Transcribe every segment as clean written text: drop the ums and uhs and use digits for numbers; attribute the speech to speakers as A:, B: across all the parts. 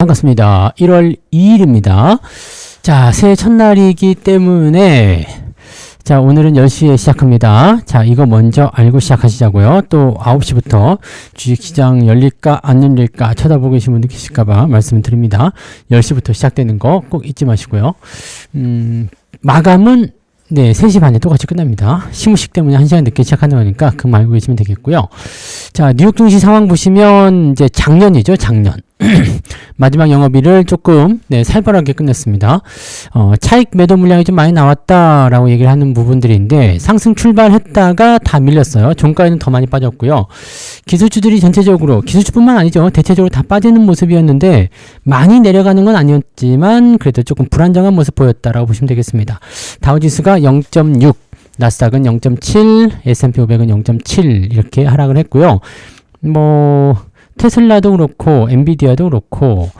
A: 반갑습니다. 1월 2일입니다. 자, 새해 첫날이기 때문에 자, 오늘은 10시에 시작합니다. 자, 이거 먼저 알고 시작하시자고요. 또 9시부터 주식시장 열릴까 안 열릴까 쳐다보고 계신 분들 계실까봐 말씀을 드립니다. 10시부터 시작되는 거 꼭 잊지 마시고요. 마감은 3시 반에 똑같이 끝납니다. 시무식 때문에 1시간 늦게 시작하는 거니까 그거 알고 계시면 되겠고요. 자, 뉴욕 증시 상황 보시면 이제 작년이죠, 작년. 마지막 영업일을 조금 살벌하게 끝냈습니다. 차익 매도 물량이 좀 많이 나왔다라고 얘기를 하는 부분들인데 상승 출발했다가 다 밀렸어요. 종가에는 더 많이 빠졌고요. 기술주들이 전체적으로, 기술주뿐만 아니죠, 대체적으로 다 빠지는 모습이었는데 많이 내려가는 건 아니었지만 그래도 조금 불안정한 모습 보였다라고 보시면 되겠습니다. 다우지수가 0.6, 나스닥은 0.7, S&P 500은 0.7 이렇게 하락을 했고요. 테슬라도 그렇고 엔비디아도 그렇고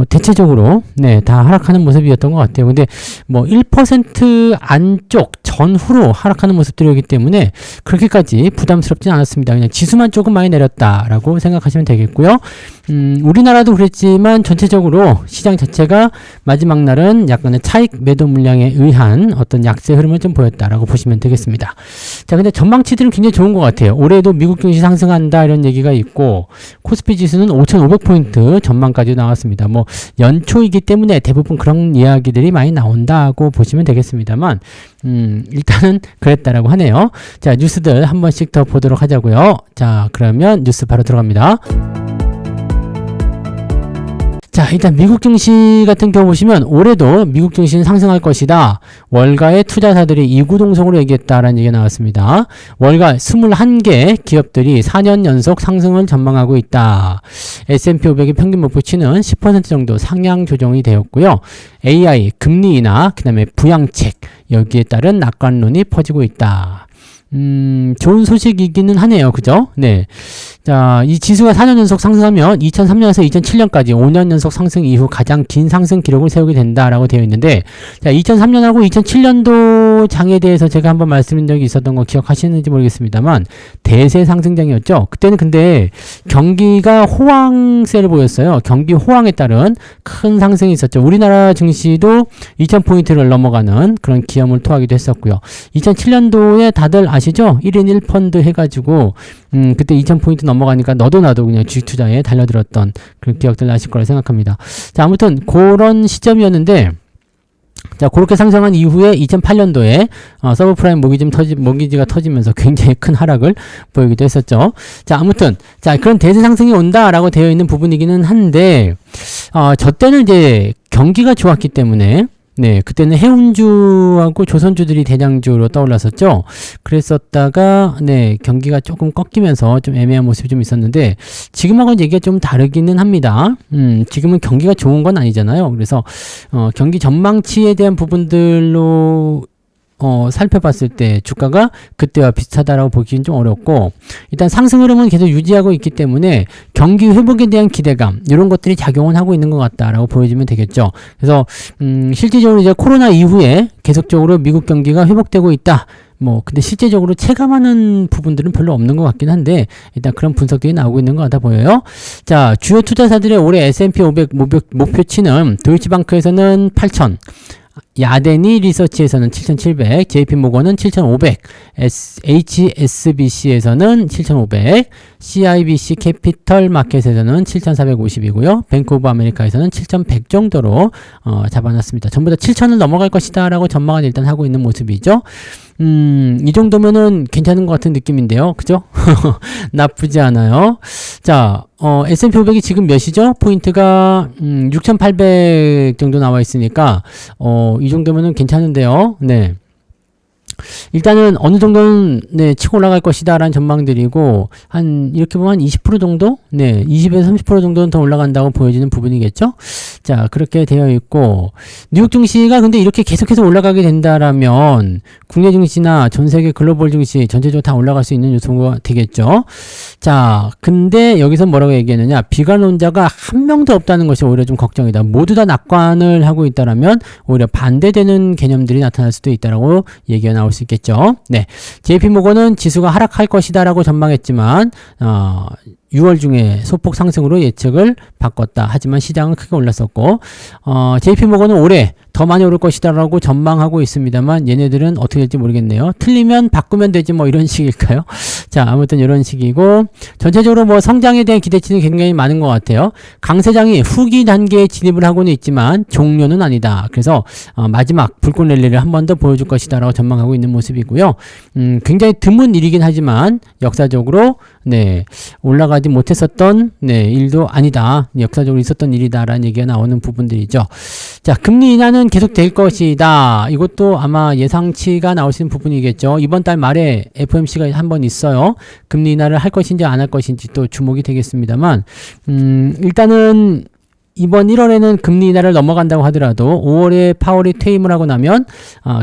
A: 대체적으로 다 하락하는 모습이었던 것 같아요. 근데 1% 안쪽 전후로 하락하는 모습들이기 때문에 그렇게까지 부담스럽진 않았습니다. 그냥 지수만 조금 많이 내렸다라고 생각하시면 되겠고요. 우리나라도 그랬지만 전체적으로 시장 자체가 마지막 날은 약간의 차익 매도 물량에 의한 어떤 약세 흐름을 좀 보였다라고 보시면 되겠습니다. 자, 근데 전망치들은 굉장히 좋은 것 같아요. 올해도 미국 증시 상승한다 이런 얘기가 있고 코스피 지수는 5,500포인트 전망까지 나왔습니다. 연초이기 때문에 대부분 그런 이야기들이 많이 나온다고 보시면 되겠습니다만 일단은 그랬다라고 하네요. 자, 뉴스들 한 번씩 더 보도록 하자고요. 자, 그러면 뉴스 바로 들어갑니다. 자, 일단 미국 증시 같은 경우 보시면 올해도 미국 증시는 상승할 것이다. 월가의 투자사들이 이구동성으로 얘기했다라는 얘기가 나왔습니다. 월가 21개 기업들이 4년 연속 상승을 전망하고 있다. S&P 500의 평균 목표치는 10% 정도 상향 조정이 되었고요. AI, 금리 인하, 그 다음에 부양책, 여기에 따른 낙관론이 퍼지고 있다. 좋은 소식이기는 하네요. 그죠? 네. 자, 이 지수가 4년 연속 상승하면 2003년에서 2007년까지 5년 연속 상승 이후 가장 긴 상승 기록을 세우게 된다라고 되어 있는데, 자, 2003년하고 2007년도 장에 대해서 제가 한번 말씀드린 적이 있었던 거 기억하시는지 모르겠습니다만, 대세 상승장이었죠. 그때는 근데 경기가 호황세를 보였어요. 경기 호황에 따른 큰 상승이 있었죠. 우리나라 증시도 2000포인트를 넘어가는 그런 기염을 토하기도 했었고요. 2007년도에 다들 아시죠? 1인 1펀드 해가지고 그때 2000포인트 넘어가니까 너도 나도 그냥 주식 투자에 달려들었던 그런 기억들 나실 거라 생각합니다. 자, 아무튼 그런 시점이었는데, 자, 그렇게 상승한 이후에 2008년도에 서브프라임 모기지가 터지면서 굉장히 큰 하락을 보이기도 했었죠. 자, 아무튼 자, 그런 대세 상승이 온다라고 되어 있는 부분이기는 한데 저 때는 이제 경기가 좋았기 때문에 그때는 해운주하고 조선주들이 대장주로 떠올랐었죠. 그랬었다가, 경기가 조금 꺾이면서 좀 애매한 모습이 좀 있었는데, 지금하고는 얘기가 좀 다르기는 합니다. 지금은 경기가 좋은 건 아니잖아요. 그래서, 경기 전망치에 대한 부분들로, 살펴봤을 때 주가가 그때와 비슷하다라고 보기는 좀 어렵고, 일단 상승 흐름은 계속 유지하고 있기 때문에 경기 회복에 대한 기대감, 이런 것들이 작용을 하고 있는 것 같다라고 보여지면 되겠죠. 그래서 실질적으로 이제 코로나 이후에 계속적으로 미국 경기가 회복되고 있다. 근데 실제적으로 체감하는 부분들은 별로 없는 것 같긴 한데, 일단 그런 분석들이 나오고 있는 것 같아 보여요. 자, 주요 투자사들의 올해 S&P 500 목표치는 도이치방크에서는 8,000, 야데니 리서치에서는 7,700, JP모건은 7,500, HSBC에서는 7,500, CIBC 캐피털 마켓에서는 7,450이고요. 뱅크 오브 아메리카에서는 7,100 정도로 잡아놨습니다. 전부 다 7,000을 넘어갈 것이다 라고 전망을 일단 하고 있는 모습이죠. 이 정도면은 괜찮은 것 같은 느낌인데요. 그죠? 나쁘지 않아요. 자, S&P 500이 지금 몇이죠? 포인트가 6,800 정도 나와 있으니까 이 정도면은 괜찮은데요. 네. 일단은 어느 정도는 치고 올라갈 것이다 라는 전망들이고, 이렇게 보면 한 20% 정도? 20에서 30% 정도는 더 올라간다고 보여지는 부분이겠죠? 자, 그렇게 되어 있고, 뉴욕 증시가 근데 이렇게 계속해서 올라가게 된다라면 국내 증시나 전 세계 글로벌 증시 전체적으로 다 올라갈 수 있는 요소가 되겠죠? 자, 근데 여기서 뭐라고 얘기했느냐? 비관론자가 한 명도 없다는 것이 오히려 좀 걱정이다. 모두 다 낙관을 하고 있다라면 오히려 반대되는 개념들이 나타날 수도 있다라고 얘기가 나올 수 있겠죠. JP모건은 지수가 하락할 것이다 라고 전망했지만 6월 중에 소폭 상승으로 예측을 바꿨다. 하지만 시장은 크게 올랐었고, JP모건은 올해 더 많이 오를 것이다라고 전망하고 있습니다만 얘네들은 어떻게 될지 모르겠네요. 틀리면 바꾸면 되지 뭐 이런 식일까요? 자, 아무튼 이런 식이고 전체적으로 뭐 성장에 대한 기대치는 굉장히 많은 것 같아요. 강세장이 후기 단계에 진입을 하고는 있지만 종료는 아니다. 그래서 마지막 불꽃 랠리를 한 번 더 보여줄 것이다라고 전망하고 있는 모습이고요. 굉장히 드문 일이긴 하지만 역사적으로 네, 올라가지 못했었던 네, 일도 아니다. 역사적으로 있었던 일이다라는 얘기가 나오는 부분들이죠. 자, 금리 인하는 계속 될 것이다. 이것도 아마 예상치가 나올 수 있는 부분이겠죠. 이번 달 말에 FOMC가 한번 있어요. 금리 인하를 할 것인지 안 할 것인지 또 주목이 되겠습니다만, 일단은 이번 1월에는 금리 인하를 넘어간다고 하더라도 5월에 파월이 퇴임을 하고 나면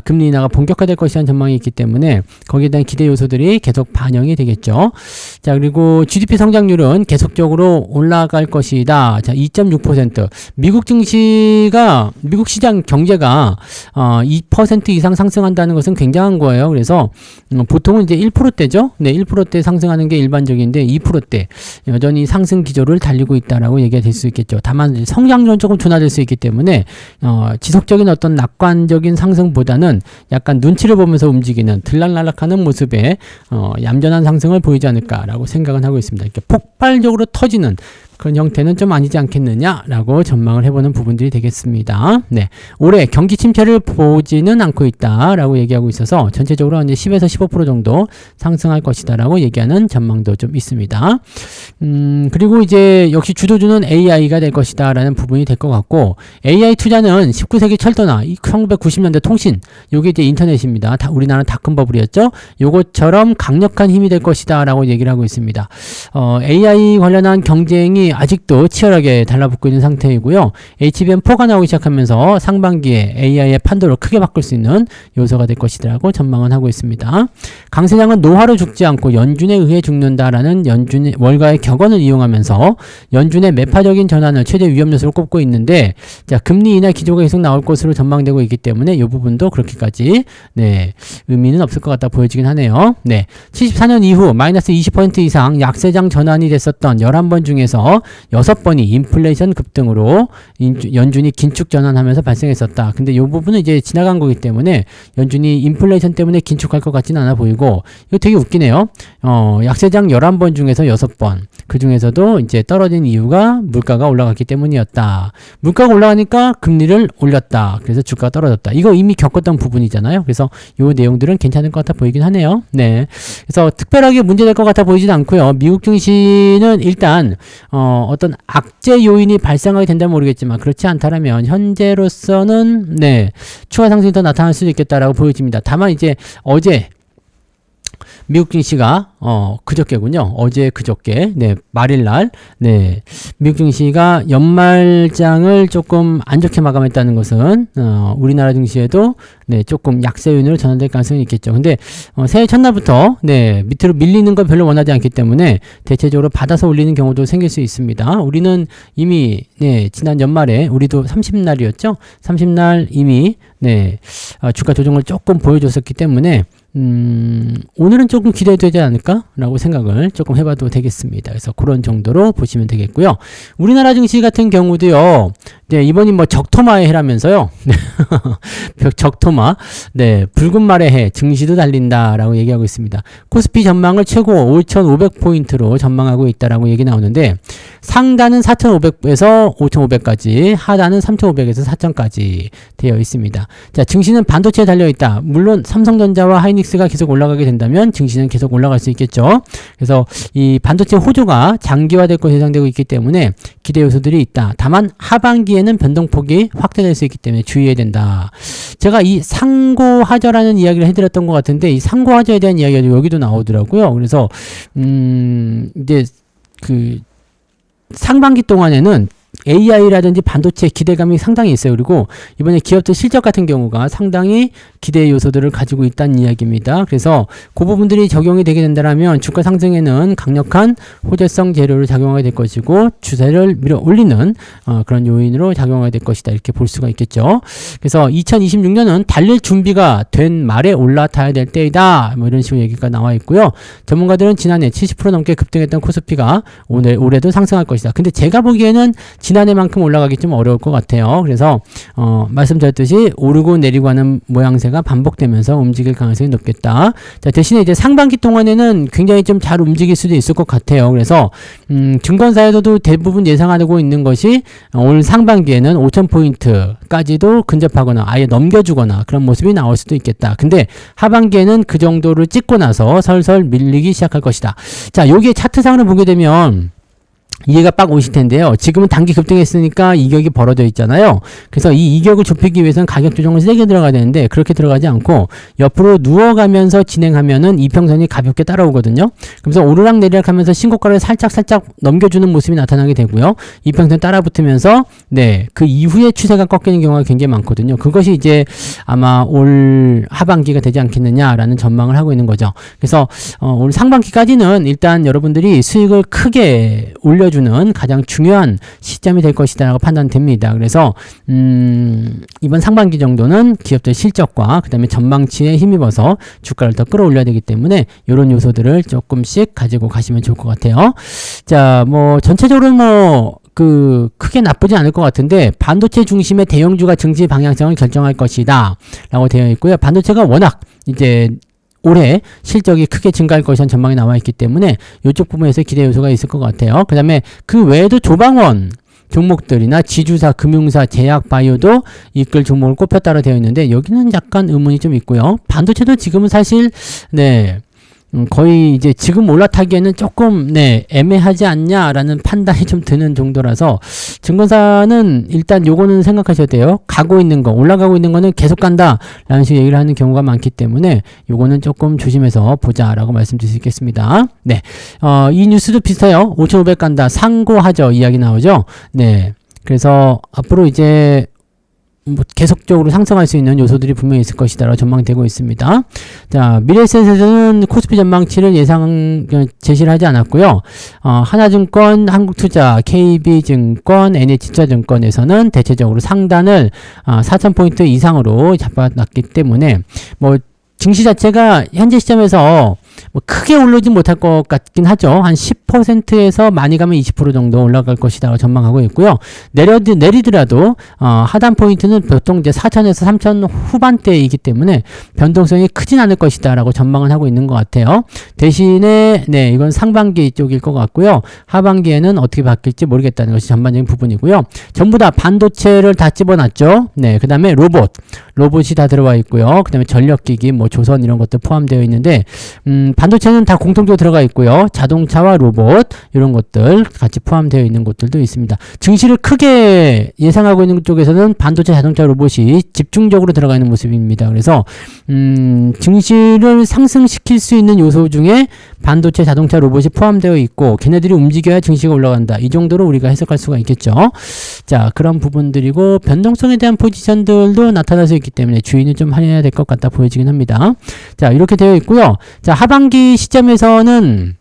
A: 금리 인하가 본격화될 것이라는 전망이 있기 때문에 거기에 대한 기대 요소들이 계속 반영이 되겠죠. 자, 그리고 GDP 성장률은 계속적으로 올라갈 것이다. 자, 2.6%. 미국 증시가 미국 시장 경제가 2% 이상 상승한다는 것은 굉장한 거예요. 그래서 보통은 이제 1%대죠. 네, 1%대 상승하는 게 일반적인데 2%대 여전히 상승 기조를 달리고 있다라고 얘기가 될 수 있겠죠. 다만 성장률은 조금 둔화될 수 있기 때문에 지속적인 어떤 낙관적인 상승보다는 약간 눈치를 보면서 움직이는 들락날락하는 모습에 얌전한 상승을 보이지 않을까라고 생각은 하고 있습니다. 이렇게 폭발적으로 터지는 그런 형태는 좀 아니지 않겠느냐라고 전망을 해보는 부분들이 되겠습니다. 네, 올해 경기 침체를 보지는 않고 있다라고 얘기하고 있어서 전체적으로 이제 10에서 15% 정도 상승할 것이다라고 얘기하는 전망도 좀 있습니다. 그리고 이제 역시 주도주는 AI가 될 것이다라는 부분이 될 것 같고, AI 투자는 19세기 철도나 1990년대 통신, 요게 이제 인터넷입니다. 우리나라는 닷컴 버블이었죠. 요것처럼 강력한 힘이 될 것이다라고 얘기를 하고 있습니다. AI 관련한 경쟁이 아직도 치열하게 달라붙고 있는 상태이고요. HBM4가 나오기 시작하면서 상반기에 AI의 판도를 크게 바꿀 수 있는 요소가 될 것이라고 전망은 하고 있습니다. 강세장은 노화로 죽지 않고 연준에 의해 죽는다라는 연준의 월가의 격언을 이용하면서 연준의 매파적인 전환을 최대 위험 요소로 꼽고 있는데, 자, 금리 인하 기조가 계속 나올 것으로 전망되고 있기 때문에 이 부분도 그렇게까지 네, 의미는 없을 것 같다 보여지긴 하네요. 네, 74년 이후 마이너스 20% 이상 약세장 전환이 됐었던 11번 중에서 6번이 인플레이션 급등으로 연준이 긴축 전환하면서 발생했었다. 근데 이 부분은 이제 지나간 거기 때문에 연준이 인플레이션 때문에 긴축할 것 같지는 않아 보이고, 이거 되게 웃기네요. 약세장 11번 중에서 6번. 그 중에서도 이제 떨어진 이유가 물가가 올라갔기 때문이었다. 물가가 올라가니까 금리를 올렸다. 그래서 주가가 떨어졌다. 이거 이미 겪었던 부분이잖아요. 그래서 이 내용들은 괜찮을 것 같아 보이긴 하네요. 네. 그래서 특별하게 문제될 것 같아 보이진 않고요. 미국 증시는 일단 어떤 악재 요인이 발생하게 된다면 모르겠지만 그렇지 않다라면 현재로서는 네, 추가 상승이 더 나타날 수도 있겠다라고 보여집니다. 다만 이제 어제 미국 증시가 그저께군요. 어제 그저께 네, 말일날 네, 미국 증시가 연말장을 조금 안 좋게 마감했다는 것은 우리나라 증시에도 네, 조금 약세 요인으로 전환될 가능성이 있겠죠. 근데 새해 첫날부터 네, 밑으로 밀리는 건 별로 원하지 않기 때문에 대체적으로 받아서 올리는 경우도 생길 수 있습니다. 우리는 이미 네, 지난 연말에 우리도 30날이었죠. 30날 이미 네, 주가 조정을 조금 보여줬었기 때문에 오늘은 조금 기대되지 않을까라고 생각을 조금 해봐도 되겠습니다. 그래서 그런 정도로 보시면 되겠고요. 우리나라 증시 같은 경우도요. 네, 이번이 뭐 적토마의 해라면서요. 적토마. 네, 붉은 말의 해, 증시도 달린다라고 얘기하고 있습니다. 코스피 전망을 최고 5,500포인트로 전망하고 있다라고 얘기 나오는데, 상단은 4,500에서 5,500까지, 하단은 3,500에서 4,000까지 되어 있습니다. 자, 증시는 반도체에 달려있다. 물론 삼성전자와 하이닉스가 계속 올라가게 된다면 증시는 계속 올라갈 수 있겠죠. 그래서 이 반도체 호조가 장기화될 것으로 예상되고 있기 때문에 기대 요소들이 있다. 다만 하반기에는 변동폭이 확대될 수 있기 때문에 주의해야 된다. 제가 이 상고하저라는 이야기를 해드렸던 것 같은데, 이 상고하저에 대한 이야기가 여기도 나오더라고요. 그래서 이제 그 상반기 동안에는 AI라든지 반도체 기대감이 상당히 있어요. 그리고 이번에 기업들 실적 같은 경우가 상당히 기대 요소들을 가지고 있다는 이야기입니다. 그래서 그 부분들이 적용이 되게 된다면 주가 상승에는 강력한 호재성 재료로 작용하게 될 것이고 추세를 밀어 올리는 그런 요인으로 작용하게 될 것이다. 이렇게 볼 수가 있겠죠. 그래서 2026년은 달릴 준비가 된 말에 올라타야 될 때이다. 뭐 이런 식으로 얘기가 나와 있고요. 전문가들은 지난해 70% 넘게 급등했던 코스피가 올해도 상승할 것이다. 근데 제가 보기에는 지난해만큼 올라가기 좀 어려울 것 같아요. 그래서 말씀드렸듯이 오르고 내리고 하는 모양새가 반복되면서 움직일 가능성이 높겠다. 자, 대신에 이제 상반기 동안에는 굉장히 좀 잘 움직일 수도 있을 것 같아요. 그래서 증권사에서도 대부분 예상하고 있는 것이 올 상반기에는 5,000포인트까지도 근접하거나 아예 넘겨주거나 그런 모습이 나올 수도 있겠다. 근데 하반기에는 그 정도를 찍고 나서 설설 밀리기 시작할 것이다. 자, 여기에 차트상으로 보게 되면 이해가 빡 오실 텐데요. 지금은 단기 급등했으니까 이격이 벌어져 있잖아요. 그래서 이 이격을 좁히기 위해서는 가격 조정을 세게 들어가야 되는데 그렇게 들어가지 않고 옆으로 누워가면서 진행하면은 이평선이 가볍게 따라오거든요. 그래서 오르락 내리락 하면서 신고가를 살짝 넘겨주는 모습이 나타나게 되고요. 이평선 따라붙으면서 그 이후에 추세가 꺾이는 경우가 굉장히 많거든요. 그것이 이제 아마 올 하반기가 되지 않겠느냐라는 전망을 하고 있는 거죠. 그래서 올 상반기까지는 일단 여러분들이 수익을 크게 올려주는 가장 중요한 시점이 될 것이다라고 판단됩니다. 그래서 이번 상반기 정도는 기업들 실적과 그 다음에 전망치에 힘입어서 주가를 더 끌어올려야 되기 때문에 이런 요소들을 조금씩 가지고 가시면 좋을 것 같아요. 자, 뭐 전체적으로 크게 나쁘지 않을 것 같은데 반도체 중심의 대형주가 증시 방향성을 결정할 것이다 라고 되어 있고요. 반도체가 워낙 이제 올해 실적이 크게 증가할 것이라는 전망이 나와 있기 때문에 이쪽 부분에서 기대 요소가 있을 것 같아요. 그 다음에 그 외에도 조방원 종목들이나 지주사, 금융사, 제약, 바이오도 이끌 종목을 꼽혔다고 되어 있는데 여기는 약간 의문이 좀 있고요. 반도체도 지금은 사실 거의 이제 지금 올라타기에는 조금 애매하지 않냐라는 판단이 좀 드는 정도라서 증권사는 일단 요거는 생각하셔야 돼요. 가고 있는 거, 올라가고 있는 거는 계속 간다 라는 식으로 얘기를 하는 경우가 많기 때문에 요거는 조금 조심해서 보자라고 말씀드릴 수 있겠습니다. 이 뉴스도 비슷해요. 5,500 간다, 상고하죠 이야기 나오죠. 그래서 앞으로 이제 계속적으로 상승할 수 있는 요소들이 분명히 있을 것이다라고 전망되고 있습니다. 자, 미래에셋에서는 코스피 전망치를 제시를 하지 않았고요. 하나증권, 한국투자, KB증권, NH투자증권에서는 대체적으로 상단을 4,000포인트 이상으로 잡아놨기 때문에 증시 자체가 현재 시점에서 크게 오르지 못할 것 같긴 하죠. 한 10%에서 많이 가면 20% 정도 올라갈 것이다 전망하고 있고요. 내리더라도 하단 포인트는 보통 이제 4,000에서 3,000 후반대이기 때문에 변동성이 크진 않을 것이다 라고 전망을 하고 있는 것 같아요. 대신에 이건 상반기 쪽일 것 같고요. 하반기에는 어떻게 바뀔지 모르겠다는 것이 전반적인 부분이고요. 전부 다 반도체를 다 집어놨죠. 그 다음에 로봇이 다 들어와 있고요. 그 다음에 전력기기, 조선 이런 것들 포함되어 있는데 반도체는 다 공통적으로 들어가 있고요. 자동차와 로봇 이런 것들 같이 포함되어 있는 것들도 있습니다. 증시를 크게 예상하고 있는 쪽에서는 반도체, 자동차, 로봇이 집중적으로 들어가 있는 모습입니다. 그래서 증시를 상승시킬 수 있는 요소 중에 반도체, 자동차, 로봇이 포함되어 있고 걔네들이 움직여야 증시가 올라간다. 이 정도로 우리가 해석할 수가 있겠죠. 자, 그런 부분들이고 변동성에 대한 포지션들도 나타날 수 있기 때문에 주의는 좀 해야 될 것 같다 보여지긴 합니다. 자, 이렇게 되어 있고요. 자, 하반기 시점에서는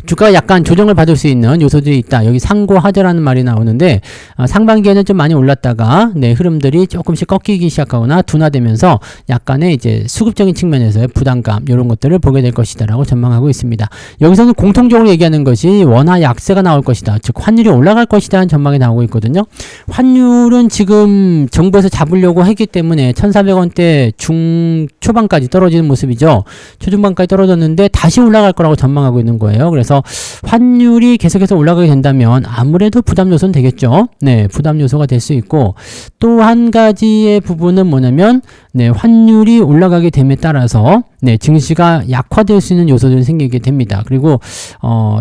A: 주가가 약간 조정을 받을 수 있는 요소들이 있다. 여기 상고하저라는 말이 나오는데 상반기에는 좀 많이 올랐다가 흐름들이 조금씩 꺾이기 시작하거나 둔화되면서 약간의 이제 수급적인 측면에서의 부담감 이런 것들을 보게 될 것이다라고 전망하고 있습니다. 여기서는 공통적으로 얘기하는 것이 원화 약세가 나올 것이다. 즉 환율이 올라갈 것이다는 전망이 나오고 있거든요. 환율은 지금 정부에서 잡으려고 했기 때문에 1,400원대 중초반까지 떨어지는 모습이죠. 초중반까지 떨어졌는데 다시 올라갈 거라고 전망하고 있는 거예요. 그래서 환율이 계속해서 올라가게 된다면 아무래도 부담 요소는 되겠죠. 부담 요소가 될 수 있고 또 한 가지의 부분은 뭐냐면 환율이 올라가게 됨에 따라서 네, 증시가 약화될 수 있는 요소들이 생기게 됩니다. 그리고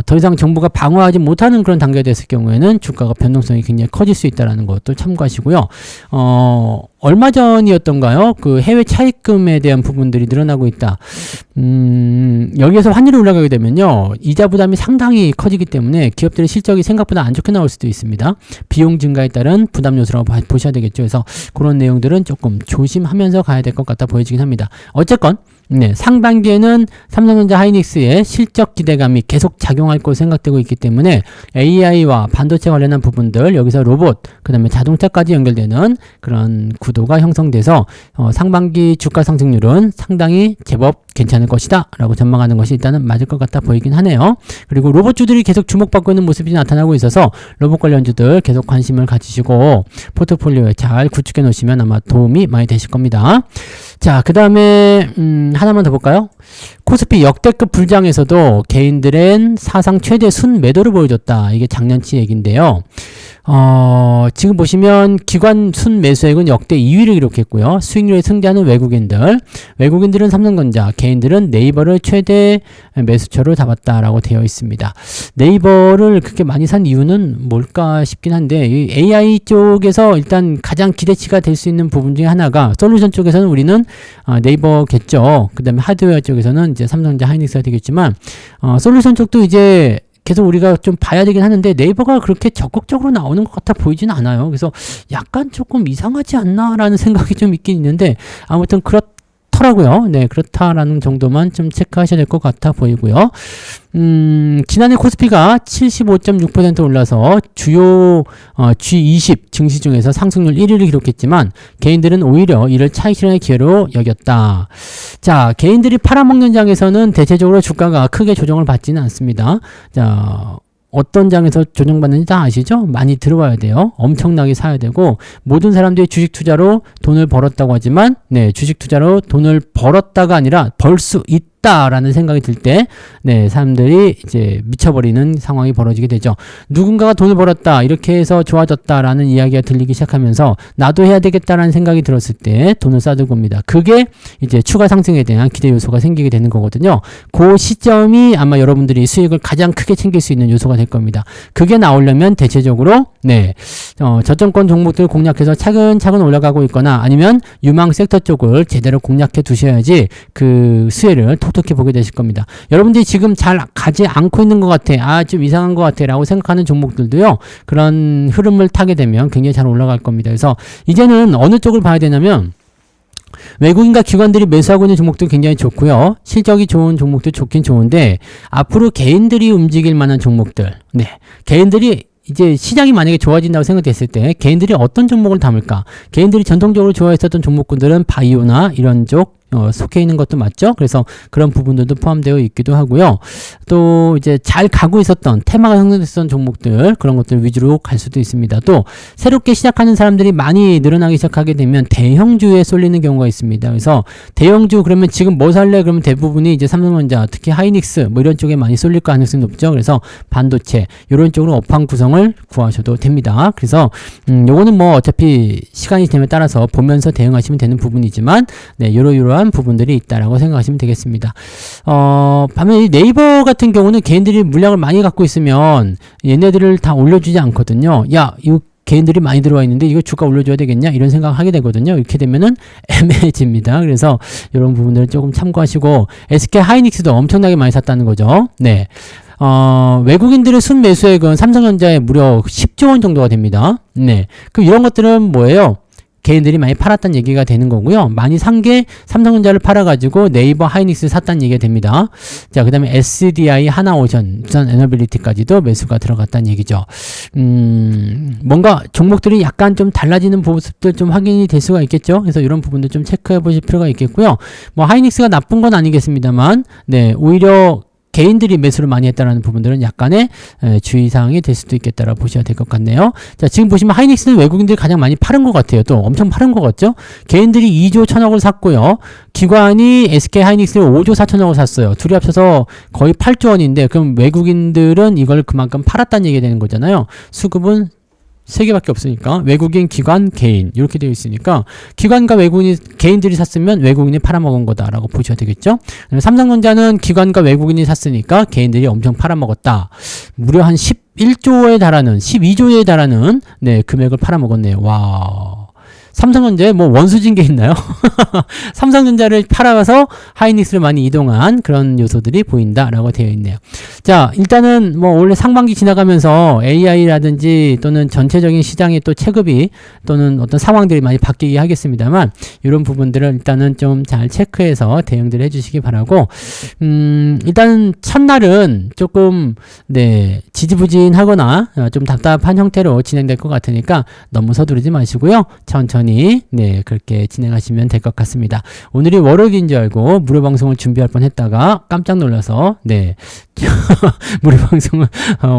A: 더 이상 정부가 방어하지 못하는 그런 단계가 됐을 경우에는 주가가 변동성이 굉장히 커질 수 있다는 것도 참고하시고요. 얼마 전이었던가요? 그 해외 차입금에 대한 부분들이 늘어나고 있다. 여기에서 환율이 올라가게 되면요, 이자 부담이 상당히 커지기 때문에 기업들의 실적이 생각보다 안 좋게 나올 수도 있습니다. 비용 증가에 따른 부담 요소라고 보셔야 되겠죠. 그래서 그런 내용들은 조금 조심하면서 가야 될 것 같아 보여지긴 합니다. 어쨌건 네, 상반기에는 삼성전자 하이닉스의 실적 기대감이 계속 작용할 것으로 생각되고 있기 때문에 AI와 반도체 관련한 부분들, 여기서 로봇, 그 다음에 자동차까지 연결되는 그런 구도가 형성돼서 상반기 주가 상승률은 상당히 제법 괜찮을 것이다 라고 전망하는 것이 일단은 맞을 것 같아 보이긴 하네요. 그리고 로봇주들이 계속 주목받고 있는 모습이 나타나고 있어서 로봇 관련주들 계속 관심을 가지시고 포트폴리오에 잘 구축해 놓으시면 아마 도움이 많이 되실 겁니다. 자, 그 다음에 하나만 더 볼까요? 코스피 역대급 불장에서도 개인들은 사상 최대 순매도를 보여줬다. 이게 작년치 얘기인데요. 지금 보시면 기관 순매수액은 역대 2위를 기록했고요. 수익률에 승자는 외국인들은 삼성전자, 개인들은 네이버를 최대 매수처로 잡았다라고 되어 있습니다. 네이버를 그렇게 많이 산 이유는 뭘까 싶긴 한데, 이 AI 쪽에서 일단 가장 기대치가 될 수 있는 부분 중에 하나가, 솔루션 쪽에서는 우리는 네이버겠죠. 그 다음에 하드웨어 쪽에서는 이제 삼성전자 하이닉스가 되겠지만, 솔루션 쪽도 이제 계속 우리가 좀 봐야 되긴 하는데 네이버가 그렇게 적극적으로 나오는 것 같아 보이진 않아요. 그래서 약간 조금 이상하지 않나라는 생각이 좀 있긴 있는데, 아무튼 그렇더라고요. 네, 그렇다라는 정도만 좀 체크하셔야 될 것 같아 보이고요. 지난해 코스피가 75.6% 올라서 주요 G20 증시 중에서 상승률 1위를 기록했지만 개인들은 오히려 이를 차익 실현의 기회로 여겼다. 자, 개인들이 팔아먹는 장에서는 대체적으로 주가가 크게 조정을 받지는 않습니다. 자, 어떤 장에서 조정받는지 다 아시죠? 많이 들어와야 돼요. 엄청나게 사야 되고, 모든 사람들이 주식 투자로 돈을 벌었다고 하지만, 네, 주식 투자로 돈을 벌었다가 아니라 벌 수 있다라는 생각이 들 때, 네, 사람들이 이제 미쳐버리는 상황이 벌어지게 되죠. 누군가가 돈을 벌었다, 이렇게 해서 좋아졌다라는 이야기가 들리기 시작하면서 나도 해야 되겠다라는 생각이 들었을 때 돈을 쌓아두고 옵니다. 그게 이제 추가 상승에 대한 기대 요소가 생기게 되는 거거든요. 그 시점이 아마 여러분들이 수익을 가장 크게 챙길 수 있는 요소가 될 겁니다. 그게 나오려면 대체적으로 네, 저점권 종목들을 공략해서 차근차근 올라가고 있거나 아니면 유망 섹터 쪽을 제대로 공략해 두셔야지 그 수혜를 톡톡히 보게 되실 겁니다. 여러분들이 지금 잘 가지 않고 있는 것 같아, 좀 이상한 것 같아 라고 생각하는 종목들도요, 그런 흐름을 타게 되면 굉장히 잘 올라갈 겁니다. 그래서 이제는 어느 쪽을 봐야 되냐면, 외국인과 기관들이 매수하고 있는 종목도 굉장히 좋고요. 실적이 좋은 종목도 좋긴 좋은데, 앞으로 개인들이 움직일 만한 종목들, 네, 개인들이 이제 시장이 만약에 좋아진다고 생각됐을 때 개인들이 어떤 종목을 담을까? 개인들이 전통적으로 좋아했었던 종목군들은 바이오나 이런 쪽 속해 있는 것도 맞죠? 그래서 그런 부분들도 포함되어 있기도 하고요. 또 이제 잘 가고 있었던 테마가 형성됐었던 종목들, 그런 것들 위주로 갈 수도 있습니다. 또 새롭게 시작하는 사람들이 많이 늘어나기 시작하게 되면 대형주에 쏠리는 경우가 있습니다. 그래서 대형주 그러면 지금 뭐 살래? 그러면 대부분이 이제 삼성전자, 특히 하이닉스 뭐 이런 쪽에 많이 쏠릴 가능성이 높죠. 그래서 반도체 이런 쪽으로 업황 구성을 구하셔도 됩니다. 그래서 요거는 뭐 어차피 시간이 되면 따라서 보면서 대응하시면 되는 부분이지만, 네, 요러요러한 부분들이 있다라고 생각하시면 되겠습니다. 반면에 이 네이버 같은 경우는 개인들이 물량을 많이 갖고 있으면 얘네들을 다 올려주지 않거든요. 야, 이거 개인들이 많이 들어와 있는데 이거 주가 올려줘야 되겠냐? 이런 생각을 하게 되거든요. 이렇게 되면은 애매해집니다. 그래서 이런 부분들을 조금 참고하시고, SK 하이닉스도 엄청나게 많이 샀다는 거죠. 네. 외국인들의 순매수액은 삼성전자에 무려 10조 원 정도가 됩니다. 네. 그럼 이런 것들은 뭐예요? 개인들이 많이 팔았다는 얘기가 되는 거고요. 많이 산 게 삼성전자를 팔아가지고 네이버 하이닉스 샀다는 얘기가 됩니다. 자, 그 다음에 SDI, 하나오션, 두산 에너빌리티까지도 매수가 들어갔다는 얘기죠. 뭔가 종목들이 약간 좀 달라지는 모습들 좀 확인이 될 수가 있겠죠. 그래서 이런 부분들 좀 체크해 보실 필요가 있겠고요. 뭐 하이닉스가 나쁜 건 아니겠습니다만, 네, 오히려 개인들이 매수를 많이 했다는 부분들은 약간의 주의사항이 될 수도 있겠다라고 보셔야 될 것 같네요. 자, 지금 보시면 하이닉스는 외국인들이 가장 많이 파는 것 같아요. 또 엄청 파는 것 같죠? 개인들이 2조 1천억을 샀고요. 기관이 SK 하이닉스를 5조 4천억을 샀어요. 둘이 합쳐서 거의 8조 원인데, 그럼 외국인들은 이걸 그만큼 팔았다는 얘기가 되는 거잖아요. 수급은 세 개밖에 없으니까 외국인, 기관, 개인 이렇게 되어 있으니까 기관과 외국인이 개인들이 샀으면 외국인이 팔아먹은 거다라고 보셔야 되겠죠. 삼성전자는 기관과 외국인이 샀으니까 개인들이 엄청 팔아먹었다. 무려 한 11조에 달하는 12조에 달하는 네, 금액을 팔아먹었네요. 와. 삼성전자에 뭐 원수진 게 있나요? 삼성전자를 팔아가서 하이닉스를 많이 이동한 그런 요소들이 보인다라고 되어 있네요. 자, 일단은 뭐 원래 상반기 지나가면서 AI라든지 또는 전체적인 시장의 또 체급이 또는 어떤 상황들이 많이 바뀌게 하겠습니다만 이런 부분들을 일단은 좀 잘 체크해서 대응들 해주시기 바라고 일단 첫날은 조금 네 지지부진하거나 좀 답답한 형태로 진행될 것 같으니까 너무 서두르지 마시고요. 천천히 네 그렇게 진행하시면 될 것 같습니다. 오늘이 월요일인 줄 알고 무료 방송을 준비할 뻔했다가 깜짝 놀라서 네 무료 방송은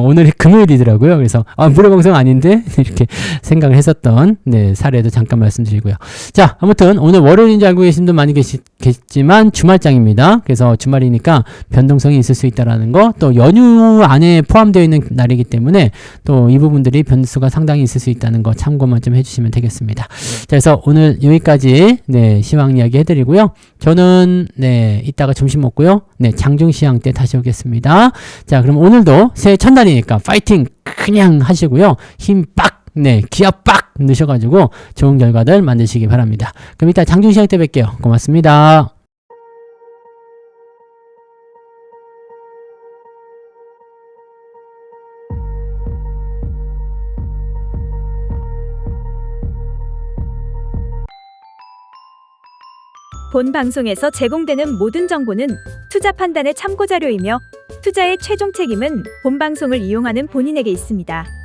A: 오늘이 금요일이더라고요. 그래서 무료 방송 아닌데 이렇게 생각을 했었던 네 사례도 잠깐 말씀드리고요. 자, 아무튼 오늘 월요일인 줄 알고 계신 분들 많이 계시지만 주말장입니다. 그래서 주말이니까 변동성이 있을 수 있다라는 거, 또 연휴 안에 포함되어 있는 날이기 때문에 또 이 부분들이 변수가 상당히 있을 수 있다는 거 참고만 좀 해주시면 되겠습니다. 자, 그래서 오늘 여기까지 네 시황 이야기 해드리고요. 저는 네 이따가 점심 먹고요. 네 장중 시황 때 다시 오겠습니다. 자, 그럼 오늘도 새해 첫날이니까 파이팅 그냥 하시고요. 힘 빡! 네, 기합 빡! 넣으셔가지고 좋은 결과들 만드시기 바랍니다. 그럼 이따 장중 시황 때 뵐게요. 고맙습니다.
B: 본 방송에서 제공되는 모든 정보는 투자 판단의 참고 자료이며 투자의 최종 책임은 본 방송을 이용하는 본인에게 있습니다.